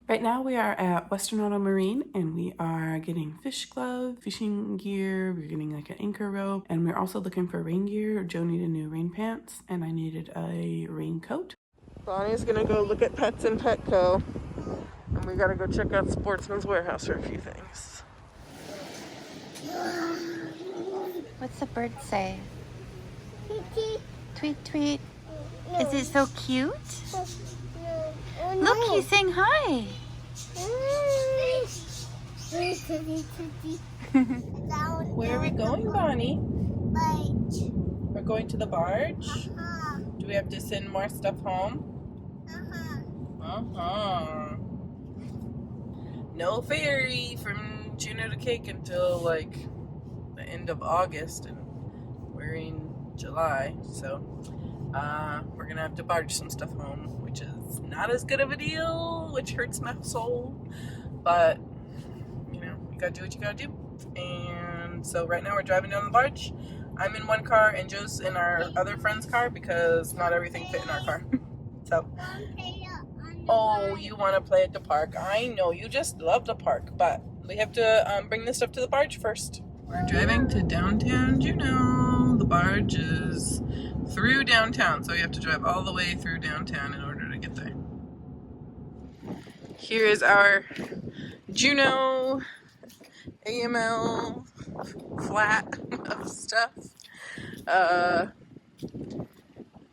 Right now we are at Western Auto Marine and we are getting fish gloves, fishing gear, we're getting like an anchor rope, and we're also looking for rain gear. Joe needed new rain pants and I needed a raincoat. Bonnie's gonna go look at Pets and Petco, and we gotta go check out Sportsman's Warehouse for a few things. What's the bird say? Tweet, tweet. Tweet, tweet. Is it so cute? Look, he's saying hi. Where are we going, Bonnie? Barge. We're going to the barge? Do we have to send more stuff home? No ferry from Juneau to Kake until like the end of August, and we're in July, so we're gonna have to barge some stuff home, which is not as good of a deal, which hurts my soul, but you know, you gotta do what you gotta do. And so right now we're driving down the barge. I'm in one car and Joe's in our other friend's car because not everything fit in our car. So, oh, you want to play at the park? I know, you just love the park, but we have to bring this stuff to the barge first. We're driving to downtown Juneau. The barge is through downtown, so we have to drive all the way through downtown in order to get there. Here is our Juneau AML flat of stuff.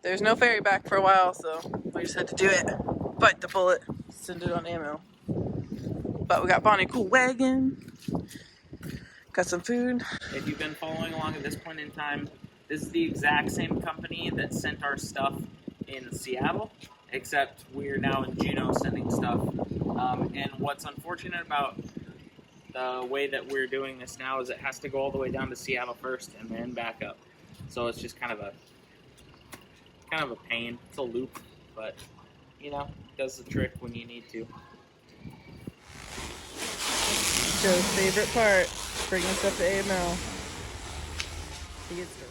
There's no ferry back for a while, so we just had to do it. Bite the bullet, send it on AML. But we got Bonnie Cool Wagon, got some food. If you've been following along at this point in time, this is the exact same company that sent our stuff in Seattle, except we're now in Juneau sending stuff. And what's unfortunate about the way that we're doing this now is it has to go all the way down to Seattle first and then back up. So it's just kind of a pain. It's a loop, but you know, it does the trick when you need to. Joe's favorite part, bringing stuff to AML.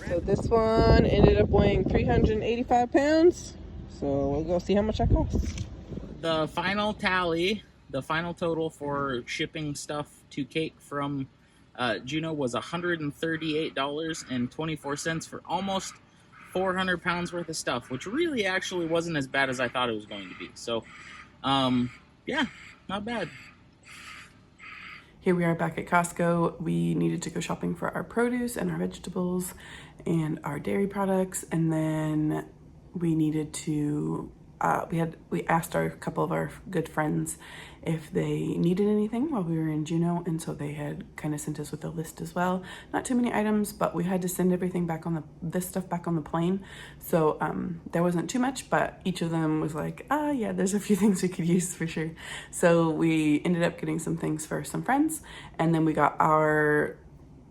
So this one ended up weighing 385 pounds. So we'll go see how much that costs. The final tally, the final total for shipping stuff to Kake from Juneau was $138.24 for almost 400 pounds worth of stuff, which really actually wasn't as bad as I thought it was going to be. So, yeah, not bad. Here we are back at Costco. We needed to go shopping for our produce and our vegetables and our dairy products, and then we needed to we asked a couple of our good friends if they needed anything while we were in Juneau, and so they had kind of sent us with a list as well. Not too many items, but we had to send everything back on this stuff back on the plane, so there wasn't too much, but each of them was like, yeah, there's a few things we could use for sure. So we ended up getting some things for some friends, and then we got our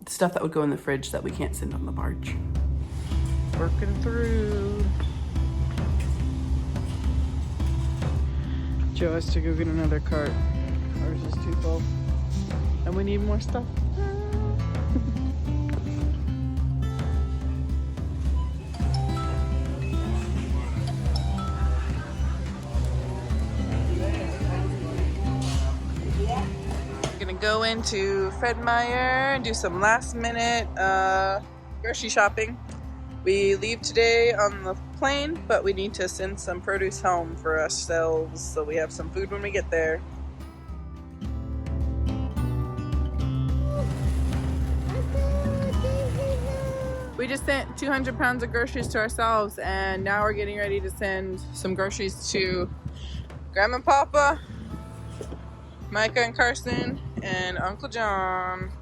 stuff that would go in the fridge that we can't send on the barge. Working through. Joe has to go get another cart. Ours is too full. And we need more stuff. We're gonna go into Fred Meyer and do some last minute grocery shopping. We leave today on the plane, but we need to send some produce home for ourselves so we have some food when we get there. We just sent 200 pounds of groceries to ourselves, and now we're getting ready to send some groceries to Grandma and Papa, Micah and Carson, and Uncle John.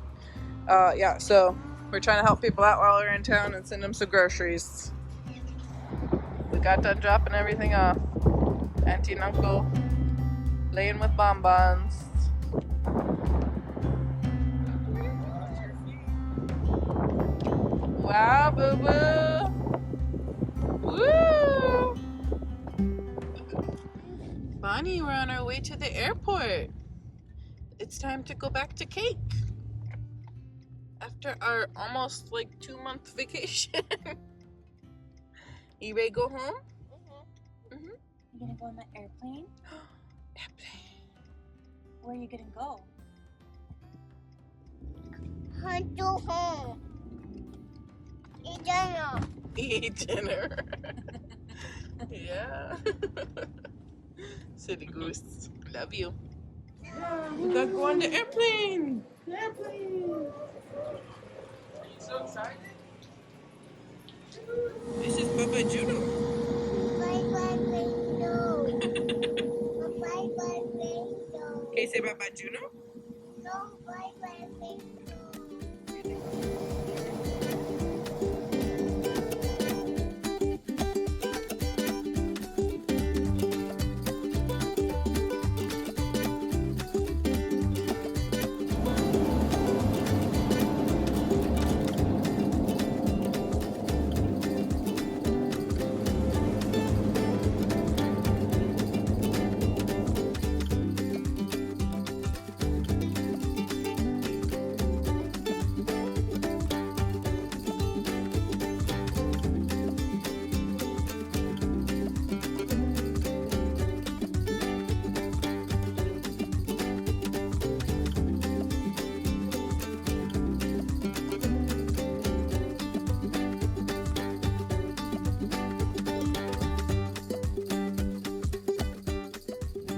Yeah, so we're trying to help people out while we're in town and send them some groceries. We got done dropping everything off. Auntie and Uncle playing with bonbons. Wow, boo-boo! Woo! Bonnie, we're on our way to the airport. It's time to go back to Kake. After our almost like 2-month vacation. You ready to go home? You gonna go on the airplane? Airplane. Where are you gonna go? Hunt to home. Eat dinner. Eat dinner. Yeah. Silly goose. Love you. We got to go on the airplane. Airplane. Are you so excited? This is Papa Juneau. Bye bye window. Bye bye window. Can you say Papa Juneau? No bye bye window.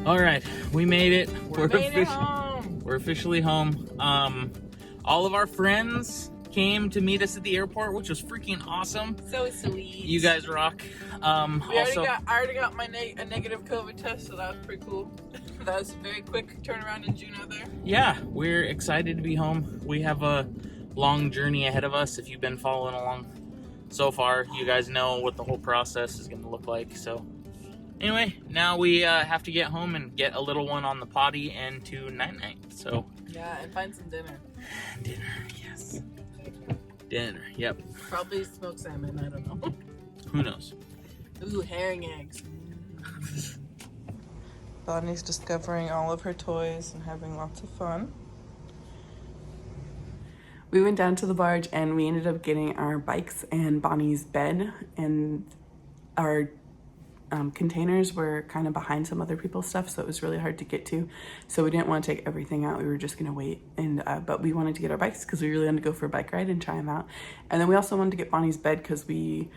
All right, we made it. We made it home. We're officially home. All of our friends came to meet us at the airport, which was freaking awesome. So sweet. You guys rock. I already got my a negative COVID test, so that was pretty cool. That was a very quick turnaround in Juneau there. Yeah, we're excited to be home. We have a long journey ahead of us. If you've been following along so far, you guys know what the whole process is going to look like. So anyway, now we have to get home and get a little one on the potty and to night-night. So yeah, and find some dinner. Dinner, yes. Dinner, yep. Probably smoked salmon, I don't know. Who knows? Ooh, herring eggs. Bonnie's discovering all of her toys and having lots of fun. We went down to the barge and we ended up getting our bikes and Bonnie's bed, and our containers were kind of behind some other people's stuff, so it was really hard to get to. So we didn't want to take everything out. We were just gonna wait, and but we wanted to get our bikes because we really wanted to go for a bike ride and try them out. And then we also wanted to get Bonnie's bed because we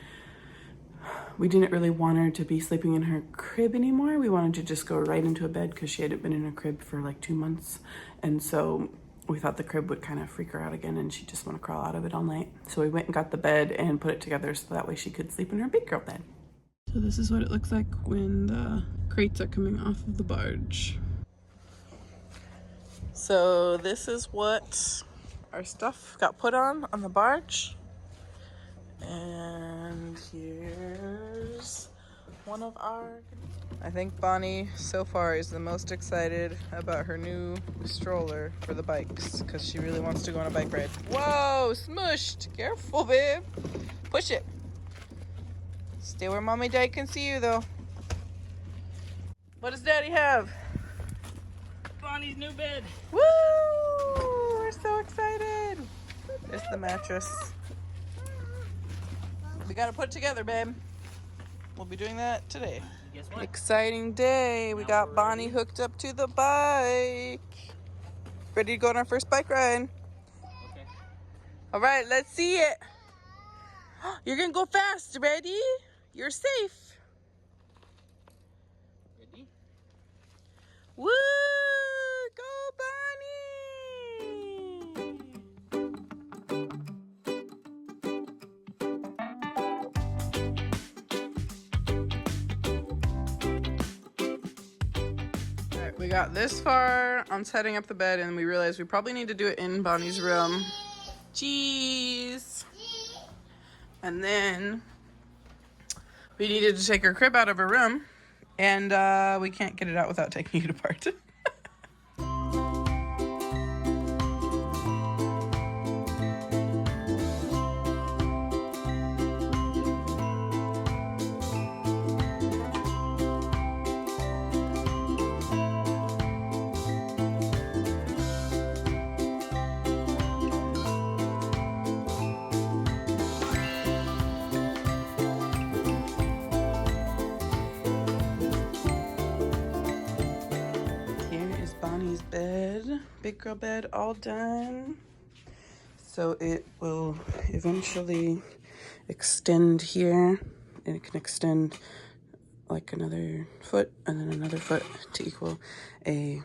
didn't really want her to be sleeping in her crib anymore. We wanted to just go right into a bed because she hadn't been in a crib for like 2 months, and so we thought the crib would kind of freak her out again and she'd just want to crawl out of it all night. So we went and got the bed and put it together so that way she could sleep in her big girl bed. So this is what it looks like when the crates are coming off of the barge. So this is what our stuff got put on the barge. And here's one of our... I think Bonnie so far is the most excited about her new stroller for the bikes because she really wants to go on a bike ride. Whoa, smushed! Careful, babe. Push it. Stay where Mommy Dad can see you, though. What does Daddy have? Bonnie's new bed. Woo! We're so excited. There's the mattress. We gotta put it together, babe. We'll be doing that today. Guess what? Exciting day. We got Bonnie hooked up to the bike. Ready to go on our first bike ride. Okay. All right, let's see it. You're gonna go fast. Ready? You're safe. Ready? Woo! Go, Bonnie! We got this far on setting up the bed, and we realized we probably need to do it in Bonnie's room. Cheese! And then we needed to take her crib out of her room, and we can't get it out without taking it apart. girl bed all done. So it will eventually extend here, and it can extend like another foot and then another foot to equal a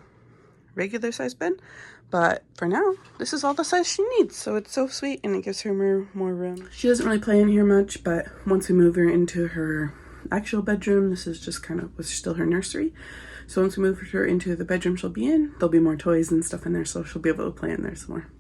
regular size bed. But for now, this is all the size she needs. So it's so sweet, and it gives her more room. She doesn't really play in here much, but once we move her into her actual bedroom, this is just kind of was still her nursery. So once we move her into the bedroom she'll be in, there'll be more toys and stuff in there, so she'll be able to play in there some more.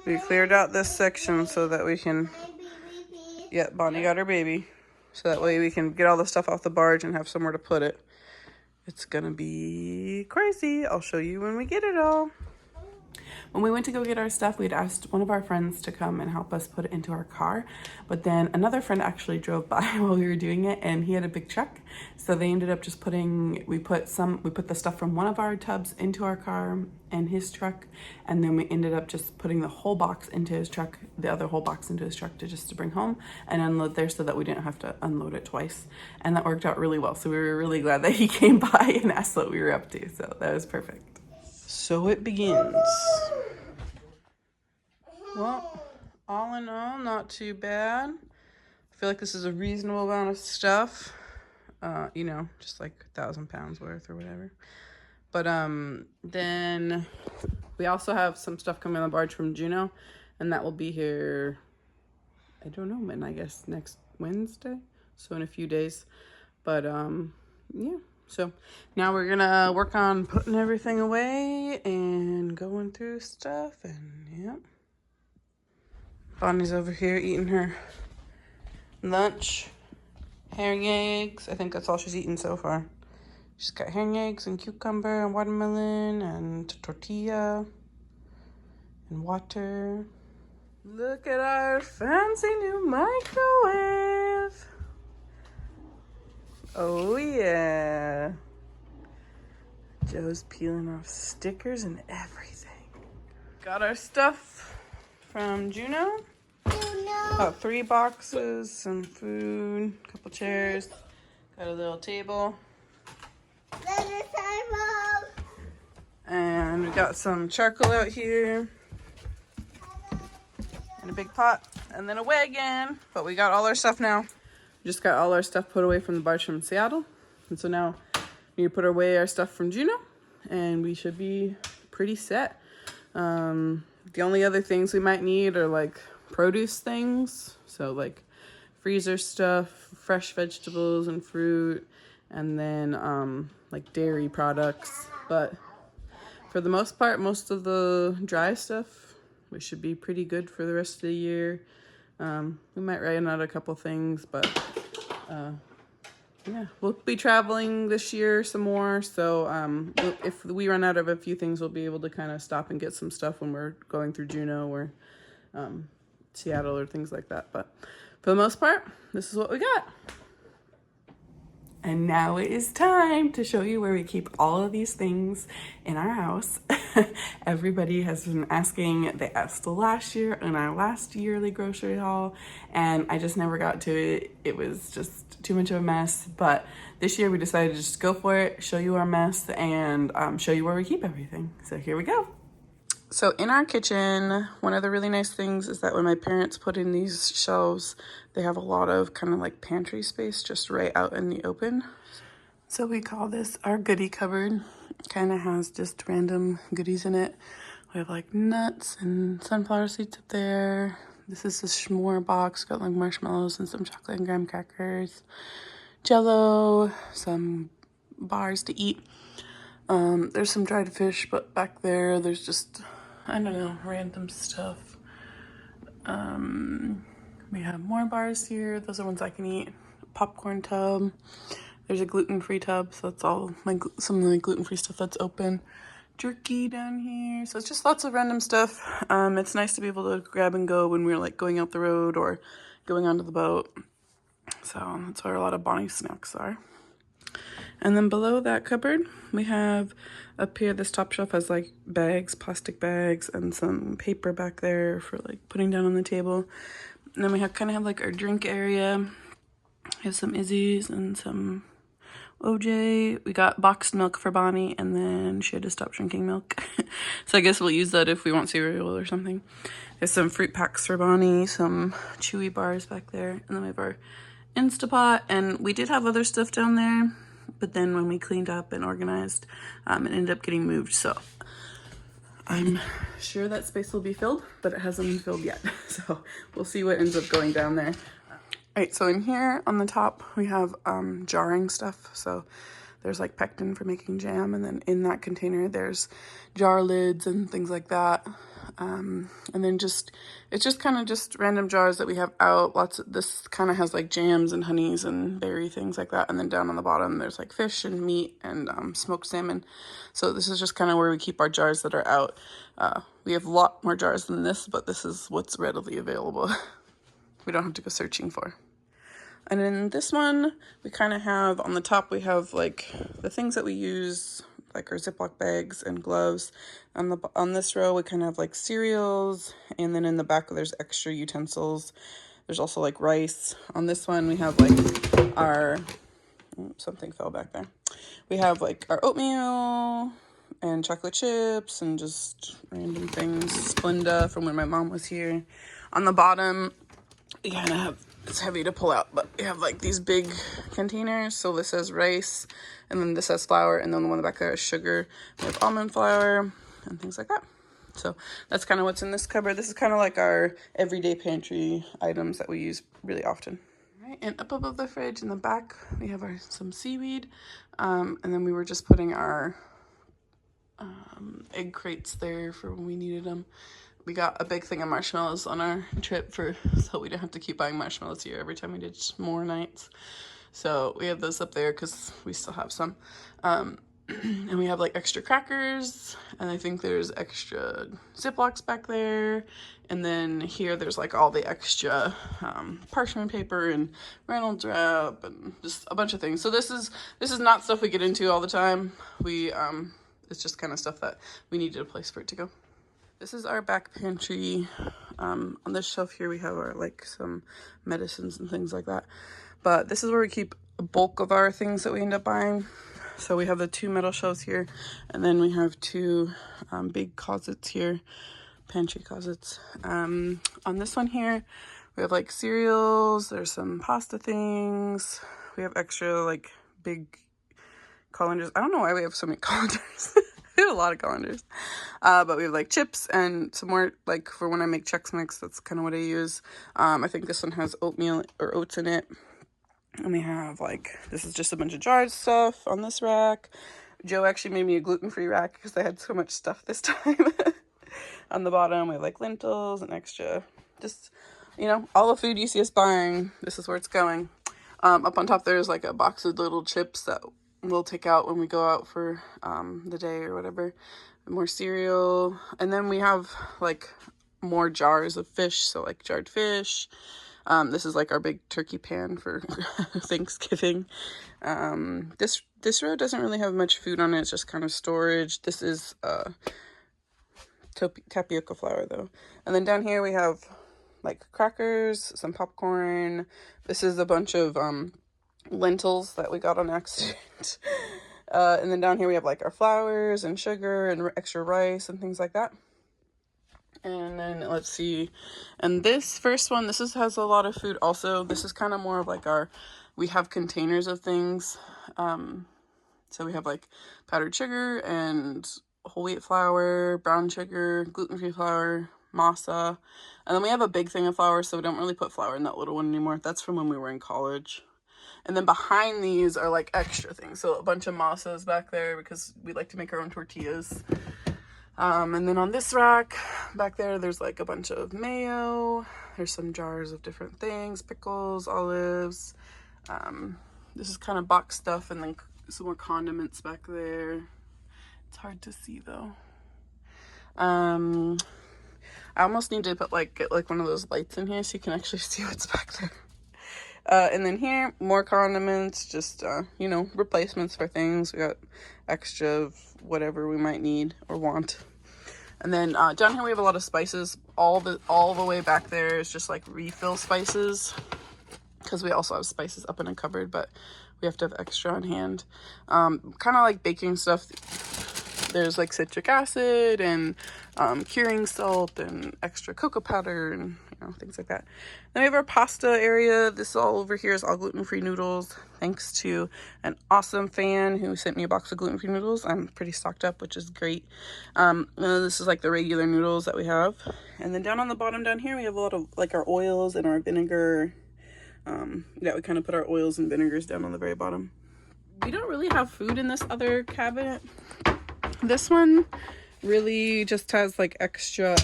We cleared out this section so that we can, Bonnie got her baby. So that way we can get all the stuff off the barge and have somewhere to put it. It's gonna be crazy. I'll show you when we get it all. When we went to go get our stuff, we'd asked one of our friends to come and help us put it into our car. But then another friend actually drove by while we were doing it, and he had a big truck. So they ended up just we put the stuff from one of our tubs into our car and his truck. And then we ended up just putting the whole box into his truck, the other whole box into his truck to bring home and unload there so that we didn't have to unload it twice. And that worked out really well. So we were really glad that he came by and asked what we were up to. So that was perfect. So it begins. Well, all in all, not too bad. I feel like this is a reasonable amount of stuff. You know, just like 1,000 pounds worth or whatever. But then we also have some stuff coming on the barge from Juneau, and that will be here, I don't know, when, I guess next Wednesday. So in a few days. But yeah. So now we're gonna work on putting everything away and going through stuff, and yeah. Bonnie's over here eating her lunch. Herring eggs. I think that's all she's eaten so far. She's got herring eggs and cucumber and watermelon and tortilla and water. Look at our fancy new microwave. Oh yeah. Joe's peeling off stickers and everything. Got our stuff from Juneau. About 3 boxes, some food, a couple chairs, got a little table. And we got some charcoal out here. And a big pot, and then a wagon. But we got all our stuff now. We just got all our stuff put away from the barge from Seattle. And so now we put away our stuff from Juneau, and we should be pretty set. The only other things we might need are like produce things, so like freezer stuff, fresh vegetables and fruit, and then like dairy products. But for the most part, most of the dry stuff, we should be pretty good for the rest of the year. We might run out a couple things, but yeah, we'll be traveling this year some more, so if we run out of a few things, we'll be able to kind of stop and get some stuff when we're going through Juneau or Seattle or things like that. But for the most part, this is what we got. And now it is time to show you where we keep all of these things in our house. Everybody has been asking. They asked last year in our last yearly grocery haul, and I just never got to it. It was just too much of a mess. But this year we decided to just go for it, show you our mess, and show you where we keep everything. So here we go. So in our kitchen, one of the really nice things is that when my parents put in these shelves, they have a lot of kind of like pantry space just right out in the open. So we call this our goodie cupboard. Kind of has just random goodies in it. We have like nuts and sunflower seeds up there. This is a s'more box, got like marshmallows and some chocolate and graham crackers, Jello, some bars to eat. There's some dried fish, but back there, there's just, I don't know, random stuff. We have more bars here. Those are ones I can eat. Popcorn tub. There's a gluten-free tub, so that's all some of the gluten-free stuff that's open. jerky down here. So it's just lots of random stuff. It's nice to be able to grab and go when we're like going out the road or going onto the boat. So that's where a lot of Bonnie's snacks are. And then below that cupboard, we have up here, this top shelf has like bags, plastic bags, and some paper back there for like putting down on the table. And then we have kind of have like our drink area. We have some Izzy's and some OJ. We got boxed milk for Bonnie, and then she had to stop drinking milk. So I guess we'll use that if we want cereal or something. There's some fruit packs for Bonnie, some chewy bars back there, and then we have our Instapot, and we did have other stuff down there, but then when we cleaned up and organized, it ended up getting moved. So I'm sure that space will be filled, but it hasn't been filled yet. So we'll see what ends up going down there. All right, so in here on the top, we have jarring stuff. So there's like pectin for making jam, and then in that container, there's jar lids and things like that. And then it's just kind of just random jars that we have out. This kind of has like jams and honeys and berry things like that. And then down on the bottom, there's like fish and meat and smoked salmon. So this is just kind of where we keep our jars that are out. We have a lot more jars than this, but this is what's readily available. We don't have to go searching for. And in this one, we kind of have, on the top, we have like the things that we use, like our Ziploc bags and gloves. On this row, we kind of have like cereals, and then in the back, there's extra utensils. There's also like rice. On this one, we have like our, something fell back there. We have like our oatmeal and chocolate chips and just random things. Splenda from when my mom was here. On the bottom, we kind of have, it's heavy to pull out, but we have like these big containers. So this has rice, and then this has flour, and then the one back there is sugar. We have almond flour and things like that. So that's kind of what's in this cupboard. This is kind of like our everyday pantry items that we use really often. All right, and up above the fridge in the back, we have some seaweed, and then we were just putting our egg crates there for when we needed them. We got a big thing of marshmallows on our trip so we didn't have to keep buying marshmallows here every time we did more nights. So we have those up there because we still have some. And we have like extra crackers, and I think there's extra Ziplocs back there. And then here there's like all the extra parchment paper and Reynolds wrap and just a bunch of things. So this is not stuff we get into all the time. It's just kind of stuff that we needed a place for it to go. This is our back pantry. On this shelf here, we have our like some medicines and things like that. But this is where we keep a bulk of our things that we end up buying. So we have the 2 metal shelves here, and then we have 2 big closets here, pantry closets. On this one here, we have like cereals. There's some pasta things. We have extra like big colanders. I don't know why we have so many colanders. We have a lot of colanders. But we have like chips and some more like for when I make Chex Mix. That's kind of what I use. I think this one has oatmeal or oats in it. And we have like, this is just a bunch of jars stuff on this rack. Joe actually made me a gluten-free rack because I had so much stuff this time. On the bottom, we have like lentils and extra, just, you know, all the food you see us buying, this is where it's going. Up on top, there's like a box of little chips that we'll take out when we go out for the day or whatever. More cereal. And then we have like more jars of fish, so like jarred fish. This is like our big turkey pan for Thanksgiving. This row doesn't really have much food on it. It's just kind of storage. This is tapioca flour though. And then down here we have like crackers, some popcorn. This is a bunch of lentils that we got on accident. And then down here we have like our flours and sugar and extra rice and things like that. And then let's see, and this first one, has a lot of food also. This is kind of more of like we have containers of things. So we have like powdered sugar and whole wheat flour, brown sugar, gluten-free flour, masa. And then we have a big thing of flour, so we don't really put flour in that little one anymore. That's from when we were in college. And then behind these are like extra things. So a bunch of masas back there because we like to make our own tortillas. And then on this rack back there, there's like a bunch of mayo. There's some jars of different things, pickles, olives. This is kind of box stuff, and then some more condiments back there. It's hard to see though. I almost need to put get one of those lights in here so you can actually see what's back there. And then here, more condiments, just, you know, replacements for things. We got extra of whatever we might need or want. And then down here we have a lot of spices. All the way back there is just like refill spices, because we also have spices up in a cupboard, but we have to have extra on hand. Kind of like baking stuff. There's like citric acid and curing salt and extra cocoa powder and, you know, things like that. Then we have our pasta area. This all over here is all gluten-free noodles, thanks to an awesome fan who sent me a box of gluten-free noodles. I'm pretty stocked up, which is great. This is like the regular noodles that we have. And then down on the bottom down here, we have a lot of like our oils and our vinegar. Yeah, we kind of put our oils and vinegars down on the very bottom. We don't really have food in this other cabinet. This one really just has like extra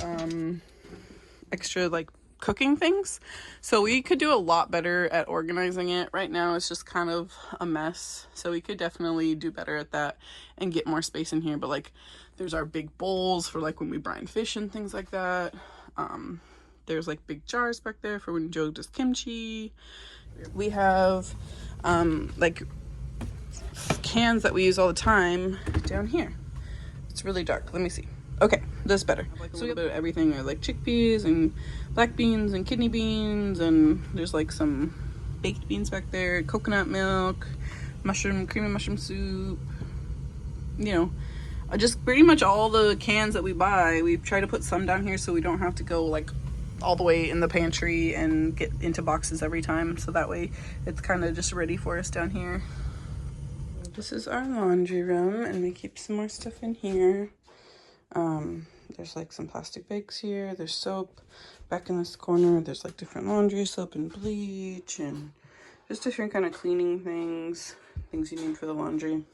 like cooking things, so we could do a lot better at organizing it. Right now it's just kind of a mess, so we could definitely do better at that and get more space in here. But like there's our big bowls for like when we brine fish and things like that. There's like big jars back there for when Joe does kimchi. We have like cans that we use all the time down here. It's really dark. Let me see. Okay, this is better. Like a little bit of everything. There's like chickpeas and black beans and kidney beans, and there's like some baked beans back there, coconut milk, creamy mushroom soup. You know, just pretty much all the cans that we buy. We try to put some down here so we don't have to go like all the way in the pantry and get into boxes every time. So that way it's kind of just ready for us down here. This is our laundry room, and we keep some more stuff in here. There's like some plastic bags here. There's soap back in this corner. There's like different laundry soap and bleach and just different kind of cleaning things you need for the laundry.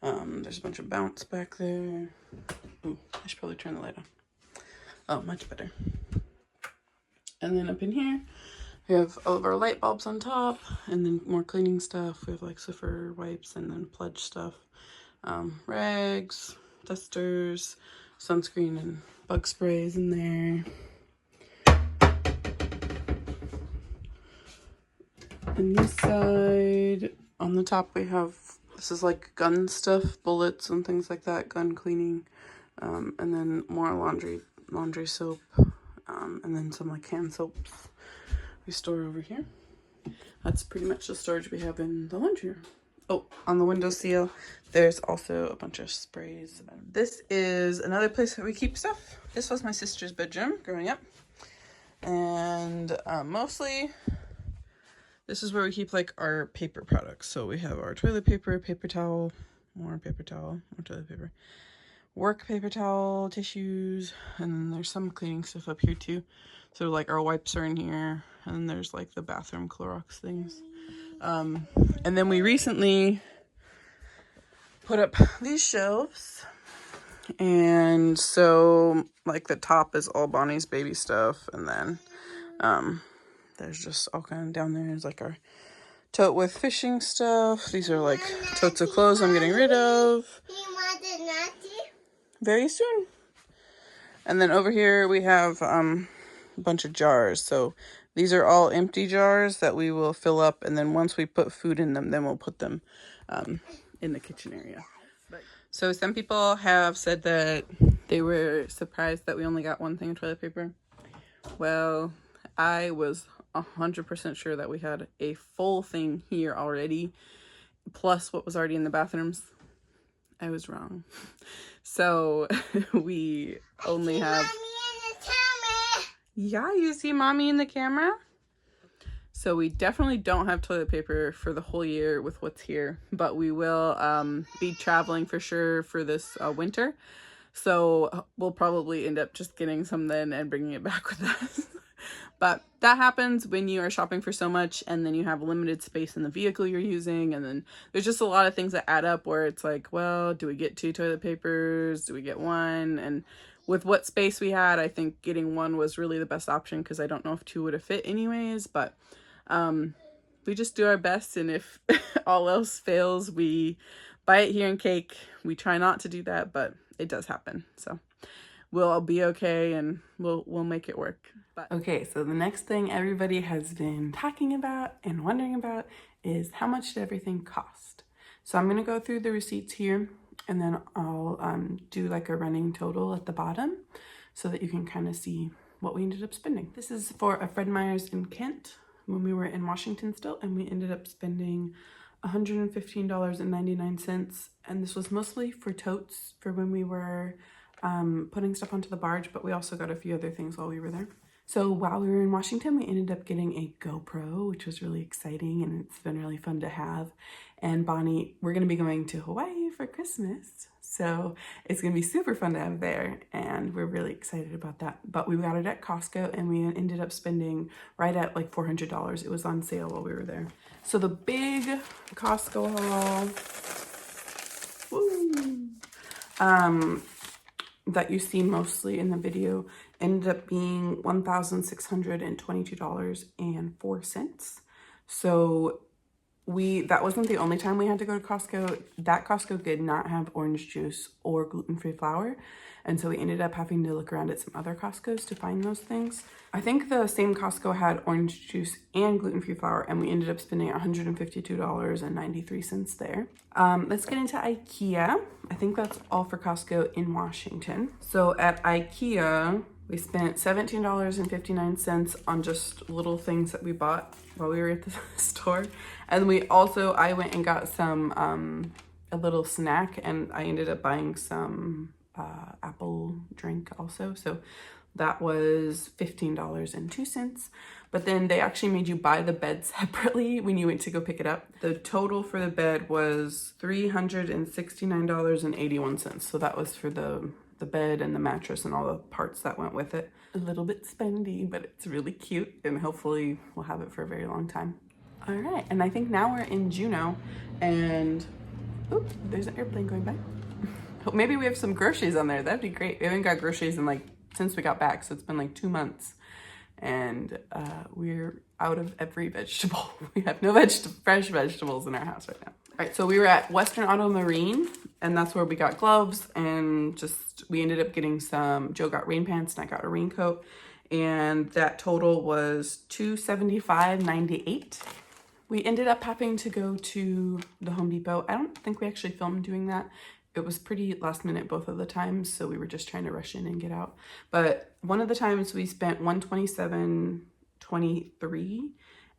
There's a bunch of bounce back there. Ooh, I should probably turn the light on. Oh, much better. And then up in here, we have all of our light bulbs on top, and then more cleaning stuff. We have like Swiffer wipes and then Pledge stuff. Rags, dusters, sunscreen, and bug sprays in there. And this side, on the top we have, this is like gun stuff, bullets and things like that, gun cleaning. And then more laundry soap, and then some like hand soaps we store over here. That's pretty much the storage we have in the laundry room. Oh, on the windowsill, there's also a bunch of sprays. This is another place that we keep stuff. This was my sister's bedroom growing up. And mostly, this is where we keep like our paper products. So we have our toilet paper, paper towel, more toilet paper, work paper towel, tissues, and then there's some cleaning stuff up here too. So like our wipes are in here, and then there's like the bathroom Clorox things. And then we recently put up these shelves, and so like the top is all Bonnie's baby stuff, and then there's just all kind of down there is like our tote with fishing stuff. These are like totes of clothes I'm getting rid of very soon. And then over here we have a bunch of jars. So these are all empty jars that we will fill up, and then once we put food in them, then we'll put them in the kitchen area. So some people have said that they were surprised that we only got one thing of toilet paper. Well, I was 100% sure that we had a full thing here already, plus what was already in the bathrooms. I was wrong. So we only have... Yeah, you see mommy in the camera? So we definitely don't have toilet paper for the whole year with what's here, but we will be traveling for sure for this winter. So we'll probably end up just getting some then and bringing it back with us. But that happens when you are shopping for so much, and then you have limited space in the vehicle you're using, and then there's just a lot of things that add up where it's like, well, do we get 2 toilet papers? Do we get 1? And with what space we had, I think getting 1 was really the best option, because I don't know if 2 would have fit anyways. But we just do our best, and if all else fails, we buy it here in Kake. We try not to do that, but it does happen. So we'll all be okay, and we'll make it work. But okay, so the next thing everybody has been talking about and wondering about is how much did everything cost? So I'm gonna go through the receipts here, and then I'll do like a running total at the bottom so that you can kind of see what we ended up spending. This is for a Fred Meyer's in Kent when we were in Washington still, and we ended up spending $115.99, and this was mostly for totes for when we were putting stuff onto the barge, but we also got a few other things while we were there. So while we were in Washington, we ended up getting a GoPro, which was really exciting, and it's been really fun to have. And Bonnie, we're gonna be going to Hawaii for Christmas, so it's gonna be super fun to have there, and we're really excited about that. But we got it at Costco, and we ended up spending right at like $400. It was on sale while we were there. So the big Costco haul, that you see mostly in the video ended up being $1,622.04. So that wasn't the only time we had to go to Costco. That Costco did not have orange juice or gluten-free flour. And so we ended up having to look around at some other Costco's to find those things. I think the same Costco had orange juice and gluten-free flour, and we ended up spending $152.93 there. Let's get into IKEA. I think that's all for Costco in Washington. So at IKEA, we spent $17.59 on just little things that we bought while we were at the store. And I went and got some, a little snack, and I ended up buying some apple drink also. So that was $15.02. But then they actually made you buy the bed separately when you went to go pick it up. The total for the bed was $369.81. So that was for the bed and the mattress and all the parts that went with it. A little bit spendy, but it's really cute, and hopefully we'll have it for a very long time. All right, and I think now we're in Juneau, and oops, there's an airplane going by. Maybe we have some groceries on there. That'd be great. We haven't got groceries in since we got back, so it's been like 2 months, and we're out of every vegetable. We have no fresh vegetables in our house right now. All right, so we were at Western Auto Marine, and that's where we got gloves, and we ended up getting Joe got rain pants and I got a raincoat, and that total was $275.98. We ended up having to go to the Home Depot. I don't think we actually filmed doing that. It was pretty last minute both of the times, so we were just trying to rush in and get out. But one of the times we spent $127.23,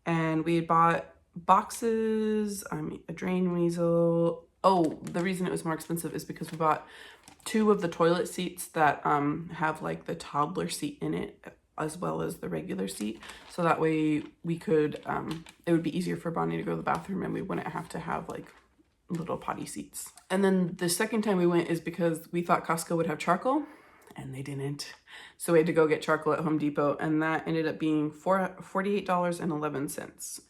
and we had bought boxes, a drain weasel. Oh, the reason it was more expensive is because we bought 2 of the toilet seats that have like the toddler seat in it, as well as the regular seat. So that way we could, it would be easier for Bonnie to go to the bathroom, and we wouldn't have to have like little potty seats. And then the second time we went is because we thought Costco would have charcoal, and they didn't. So we had to go get charcoal at Home Depot, and that ended up being $48.11.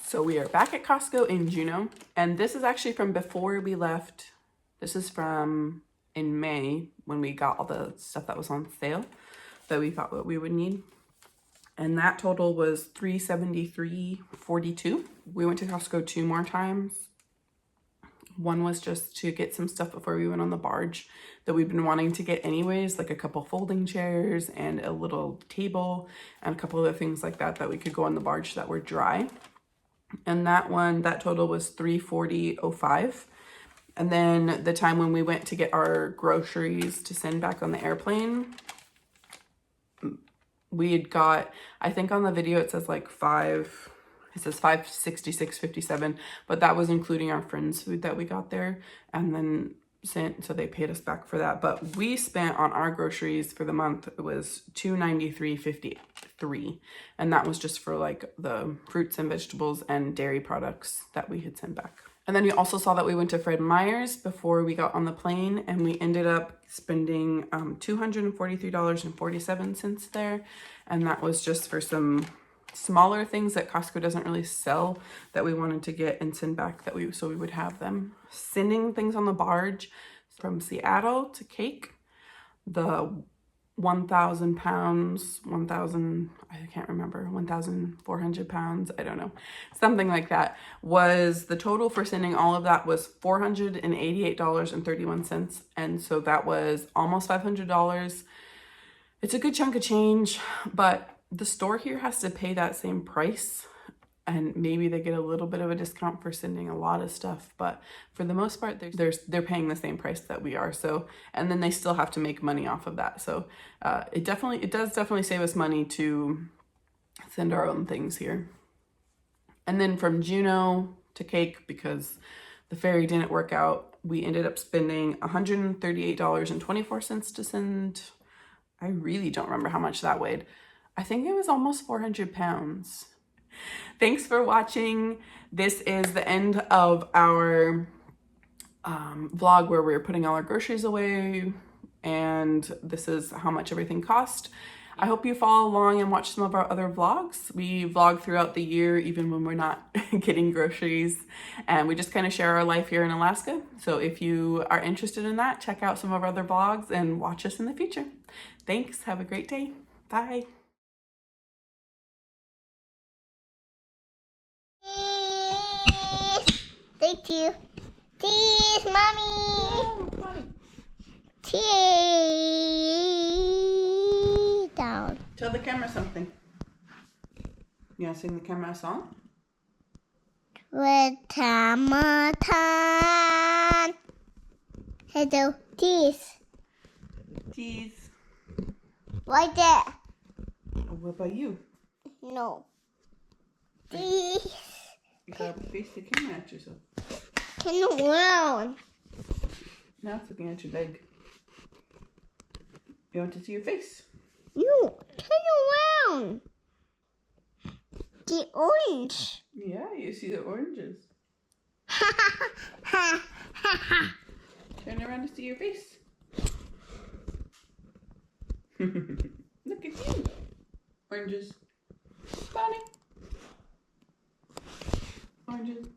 So we are back at Costco in Juneau, and this is actually from before we left. This is from in May when we got all the stuff that was on sale that we thought what we would need. And that total was $373.42. We went to Costco 2 more times. One was just to get some stuff before we went on the barge that we've been wanting to get anyways, like a couple folding chairs and a little table and a couple other things like that we could go on the barge that were dry. And that total was $340.05. And then the time when we went to get our groceries to send back on the airplane, we had got, I think on the video it says like it says $566.57, but that was including our friend's food that we got there and then sent, so they paid us back for that. But we spent on our groceries for the month, it was $293.53, and that was just for like the fruits and vegetables and dairy products that we had sent back. And then we also saw that we went to Fred Meyer's before we got on the plane, and we ended up spending $243.47 there, and that was just for some smaller things that Costco doesn't really sell that we wanted to get and send back so we would have them. Sending things on the barge from Seattle to Kake, the 1,000 pounds, 1,000, I can't remember, 1,400 pounds, I don't know, something like that, was the total for sending all of that was $488.31. And so that was almost $500. It's a good chunk of change, but the store here has to pay that same price. And maybe they get a little bit of a discount for sending a lot of stuff, but for the most part, they're paying the same price that we are. So, and then they still have to make money off of that. So, it does definitely save us money to send our own things here. And then from Juneau to Kake, because the ferry didn't work out, we ended up spending $138.24 to send. I really don't remember how much that weighed. I think it was almost 400 pounds. Thanks for watching. This is the end of our vlog where we're putting all our groceries away, and this is how much everything cost. I hope you follow along and watch some of our other vlogs. We vlog throughout the year, even when we're not getting groceries, and we just kind of share our life here in Alaska. So if you are interested in that, check out some of our other vlogs and watch us in the future. Thanks. Have a great day. Bye. Thank you. Cheese, mommy. Cheese. Down. Tell the camera something. You want to sing the camera a song? With Tamatan. Hello, cheese. Cheese. Like that. What about you? No. Cheese. You gotta face the camera at yourself. Turn around. Now it's looking at your leg. You want to see your face? No, turn around. The orange. Yeah, you see the oranges. Turn around to see your face. Look at you. Oranges. Bonnie. Oranges.